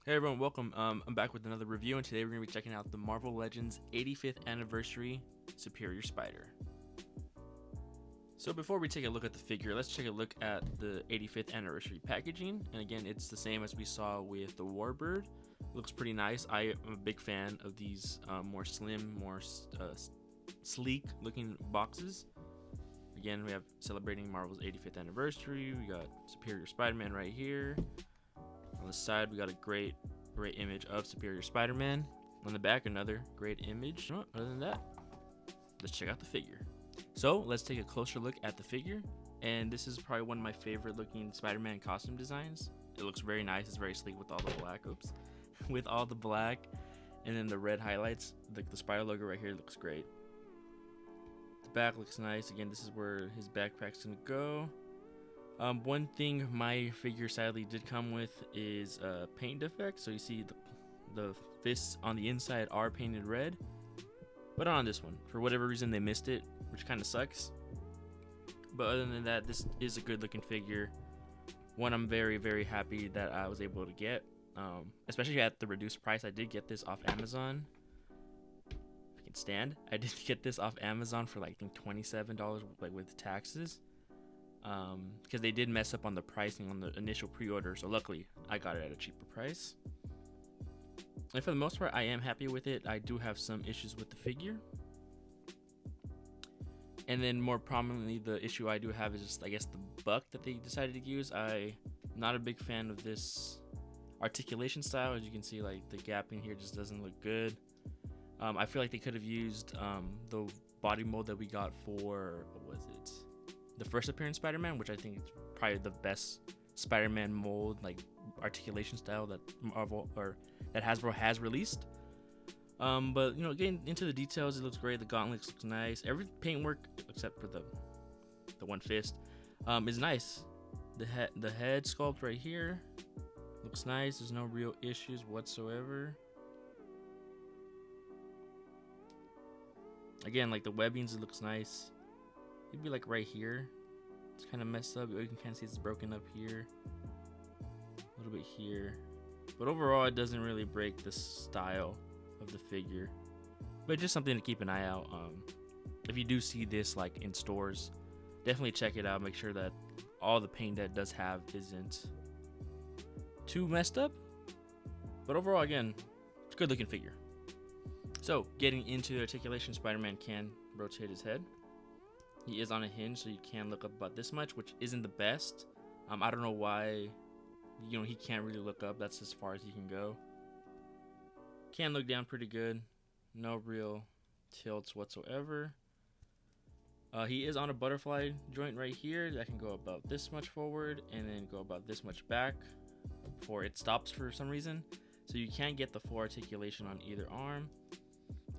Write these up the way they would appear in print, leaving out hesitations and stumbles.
Hey everyone, welcome. I'm back with another review, and today we're going to be checking out the Marvel Legends 85th Anniversary Superior Spider. So before we take a look at the figure, let's take a look at the 85th Anniversary packaging. And again, it's the same as we saw with the Warbird. It looks pretty nice. I am a big fan of these more slim, more sleek looking boxes. Again, we have celebrating Marvel's 85th Anniversary. We got Superior Spider-Man right here. On the side, we got a great image of Superior Spider-Man. On the back, another great image. Other than that, let's check out the figure. So let's take a closer look at the figure. And this is probably one of my favorite looking Spider-Man costume designs. It looks very nice. It's very sleek with all the black. With all the black and then the red highlights. The spider logo right here looks great. The back looks nice. Again, this is where his backpack's gonna go. One thing my figure sadly did come with is a paint defect. So you see the fists on the inside are painted red, but not on this one. For whatever reason, they missed it, which kind of sucks. But other than that, this is a good looking figure. One I'm very, very happy that I was able to get, especially at the reduced price. I did get this off Amazon. If I can stand, I did get this off Amazon for like I think $27, like with taxes. Because they did mess up on the pricing on the initial pre-order, so luckily I got it at a cheaper price. And for the most part, I am happy with it. I do have some issues with the figure, and then more prominently, the issue I do have is just, I guess, the buck that they decided to use. I'm not a big fan of this articulation style. As you can see, like the gapping here just doesn't look good. I feel like they could have used the body mold that we got for, what was it? The first appearance Spider-Man, which I think is probably the best Spider-Man mold, like articulation style that Marvel or that Hasbro has released. But getting into the details, it looks great. The gauntlets looks nice. Every paintwork except for the one fist is nice. The head sculpt right here looks nice. There's no real issues whatsoever. Again, like the webbings, it looks nice. Maybe like right here, it's kind of messed up. You can kind of see it's broken up here, a little bit here, but overall it doesn't really break the style of the figure. But just something to keep an eye out. If you do see this like in stores, definitely check it out. Make sure that all the paint that it does have isn't too messed up. But overall, again, it's a good looking figure. So getting into the articulation, Spider-Man can rotate his head. He is on a hinge, so you can look up about this much, which isn't the best. I don't know why, he can't really look up. That's as far as he can go. Can look down pretty good. No real tilts whatsoever. He is on a butterfly joint right here that can go about this much forward and then go about this much back before it stops for some reason. So you can get the full articulation on either arm.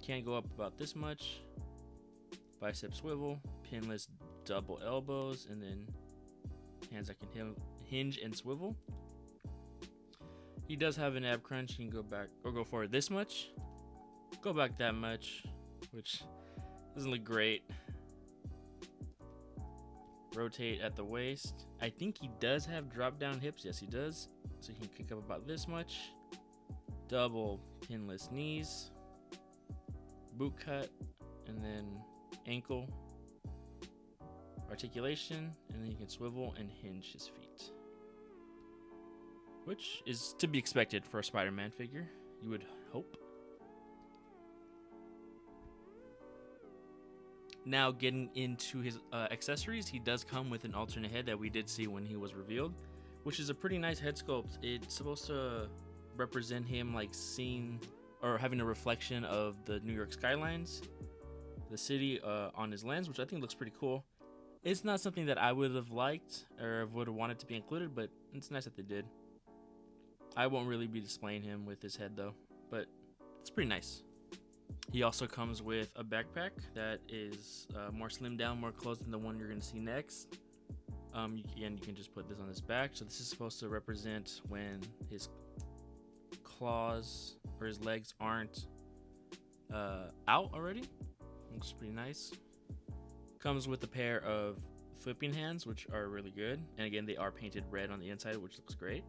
Can go up about this much. Bicep swivel, pinless double elbows, and then hands that can hinge and swivel. He does have an ab crunch. He can go back or go forward this much, go back that much, which doesn't look great. Rotate at the waist. I think he does have drop down hips. Yes, he does. So he can kick up about this much. Double pinless knees, boot cut, and then ankle articulation, and then you can swivel and hinge his feet, which is to be expected for a Spider-Man figure, you would hope. Now getting into his accessories, he does come with an alternate head that we did see when he was revealed, which is a pretty nice head sculpt. It's supposed to represent him like seeing or having a reflection of the New York skylines, the city on his lens, which I think looks pretty cool. It's not something that I would have liked or would have wanted to be included, but it's nice that they did. I won't really be displaying him with his head though, but it's pretty nice. He also comes with a backpack that is more slimmed down, more closed than the one you're going to see next. Again, you can just put this on his back. So this is supposed to represent when his claws or his legs aren't out already. Looks pretty nice. Comes with a pair of flipping hands, which are really good. And again, they are painted red on the inside, which looks great.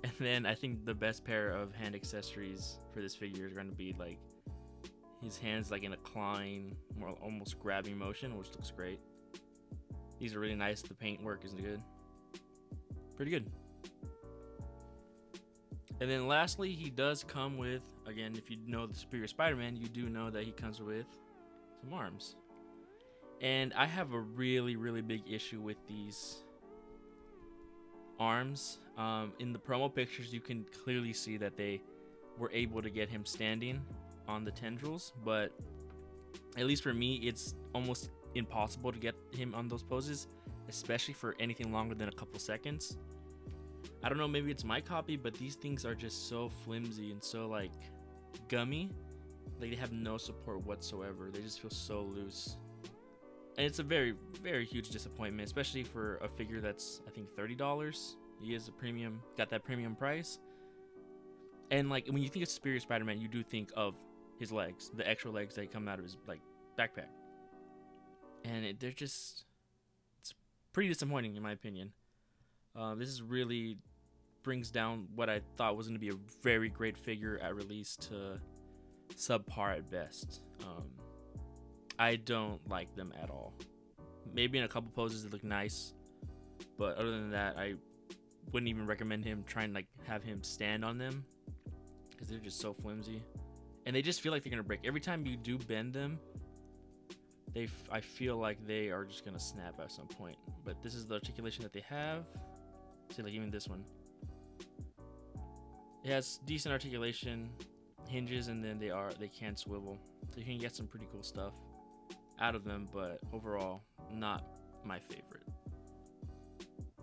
And then I think the best pair of hand accessories for this figure is going to be like his hands like in a clawing, more almost grabbing motion, which looks great. These are really nice. The paint work is good. Pretty good. And then lastly, he does come with, again, if you know the Superior Spider-Man, you do know that he comes with some arms. And I have a really, really big issue with these arms. In the promo pictures, you can clearly see that they were able to get him standing on the tendrils, but at least for me, it's almost impossible to get him on those poses, especially for anything longer than a couple seconds. I don't know, maybe it's my copy, but these things are just so flimsy and so like gummy. Like they have no support whatsoever. They just feel so loose. And it's a very, very huge disappointment, especially for a figure that's, I think, $30. He is a premium, got that premium price. And like when you think of Superior Spider-Man, you do think of his legs, the extra legs that come out of his like backpack. And they're just, it's pretty disappointing in my opinion. This is really brings down what I thought was going to be a very great figure at release to subpar at best. I don't like them at all. Maybe in a couple poses they look nice, but other than that, I wouldn't even recommend him trying to like have him stand on them because they're just so flimsy, and they just feel like they're gonna break every time you do bend them. I feel like they are just gonna snap at some point. But this is the articulation that they have. See, like even this one, it has decent articulation, hinges, and then they can swivel, so you can get some pretty cool stuff out of them, but overall not my favorite.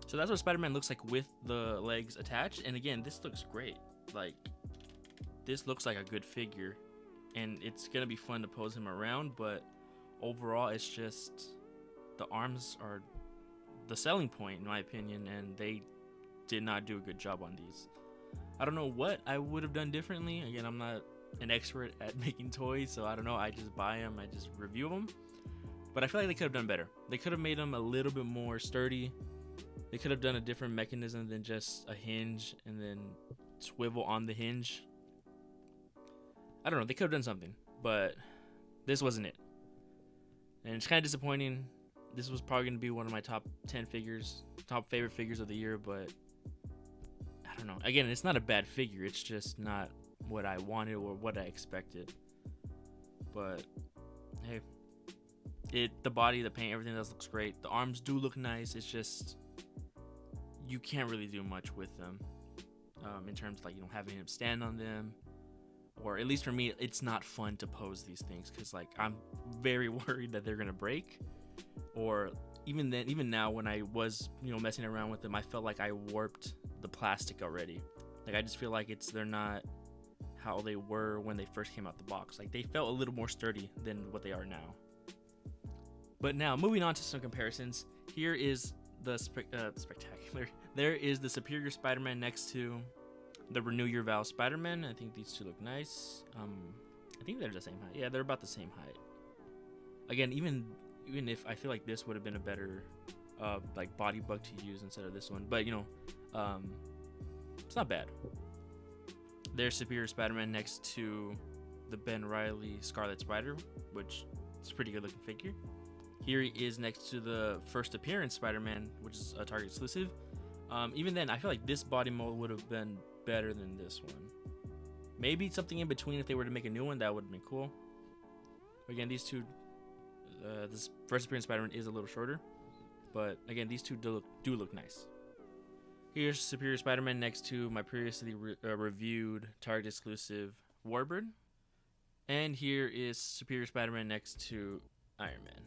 So that's what Spider-Man looks like with the legs attached, and again, this looks great. Like this looks like a good figure, and it's gonna be fun to pose him around, but overall it's just the arms are the selling point in my opinion, and they did not do a good job on these. I don't know what I would have done differently. Again, I'm not an expert at making toys, so I don't know. I just buy them, I just review them. But I feel like they could have done better. They could have made them a little bit more sturdy. They could have done a different mechanism than just a hinge and then swivel on the hinge. I don't know. They could have done something, but this wasn't it. And it's kind of disappointing. This was probably going to be one of my top 10 figures, top favorite figures of the year, but I don't know. Again, it's not a bad figure. It's just not what I wanted or what I expected. But hey, the body, the paint, everything else looks great. The arms do look nice. It's just you can't really do much with them in terms of like, you know, having him stand on them, or at least for me, it's not fun to pose these things because like I'm very worried that they're gonna break. Or even then, even now, when I was, you know, messing around with them, I felt like I warped the plastic already. Like I just feel like they're not how they were when they first came out the box. Like they felt a little more sturdy than what they are now. But now, moving on to some comparisons. Here is the spectacular. There is the Superior Spider-Man next to the Renew Your Vows Spider-Man. I think these two look nice. I think they're the same height. Yeah, they're about the same height. Again, even if I feel like this would have been a better like body bug to use instead of this one, but you know, it's not bad. There's Superior Spider-Man next to the Ben Reilly Scarlet Spider, which is a pretty good looking figure. Here he is next to the first appearance Spider-Man, which is a Target exclusive. Even then, I feel like this body mold would have been better than this one. Maybe something in between. If they were to make a new one, that would have been cool. But again, these two, this first appearance Spider-Man is a little shorter, but again, these two do look nice. Here's Superior Spider-Man next to my previously reviewed Target exclusive Warbird, and here is Superior Spider-Man next to Iron Man.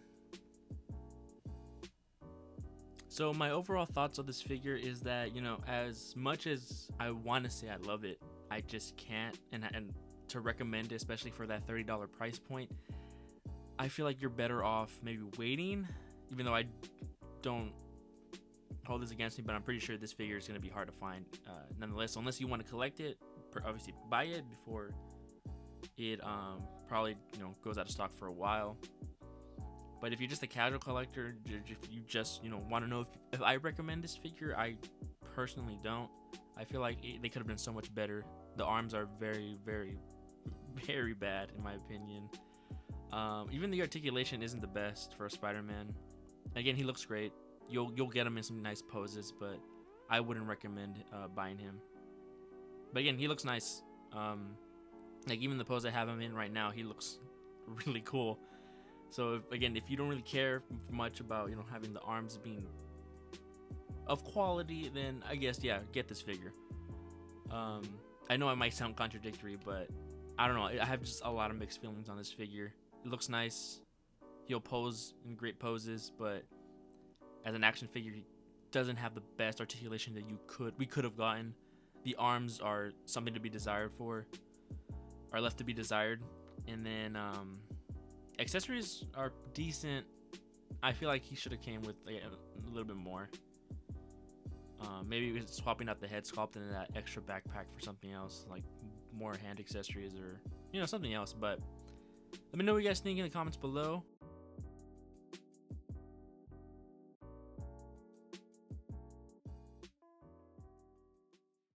So my overall thoughts on this figure is that, you know, as much as I want to say I love it, I just can't, and to recommend it, especially for that $30 price point, I feel like you're better off maybe waiting, even though I don't hold this against me, but I'm pretty sure this figure is going to be hard to find nonetheless. So unless you want to collect it, obviously buy it before it probably, you know, goes out of stock for a while. But if you're just a casual collector, if you just, you know, want to know if I recommend this figure, I personally don't. I feel like they could have been so much better. The arms are very, very, very bad in my opinion. Even the articulation isn't the best for a Spider-Man. Again, he looks great. You'll get him in some nice poses, but I wouldn't recommend buying him. But again, he looks nice. Like even the pose I have him in right now, he looks really cool. So if you don't really care much about having the arms being of quality, then I guess get this figure. I know it might sound contradictory, but I don't know. I have just a lot of mixed feelings on this figure. It looks nice. He'll pose in great poses, but as an action figure, he doesn't have the best articulation that we could have gotten. The arms are something to be desired are left to be desired, and then accessories are decent. I feel like he should have came with a little bit more. Maybe swapping out the head sculpt and that extra backpack for something else, like more hand accessories or something else. But let me know what you guys think in the comments below.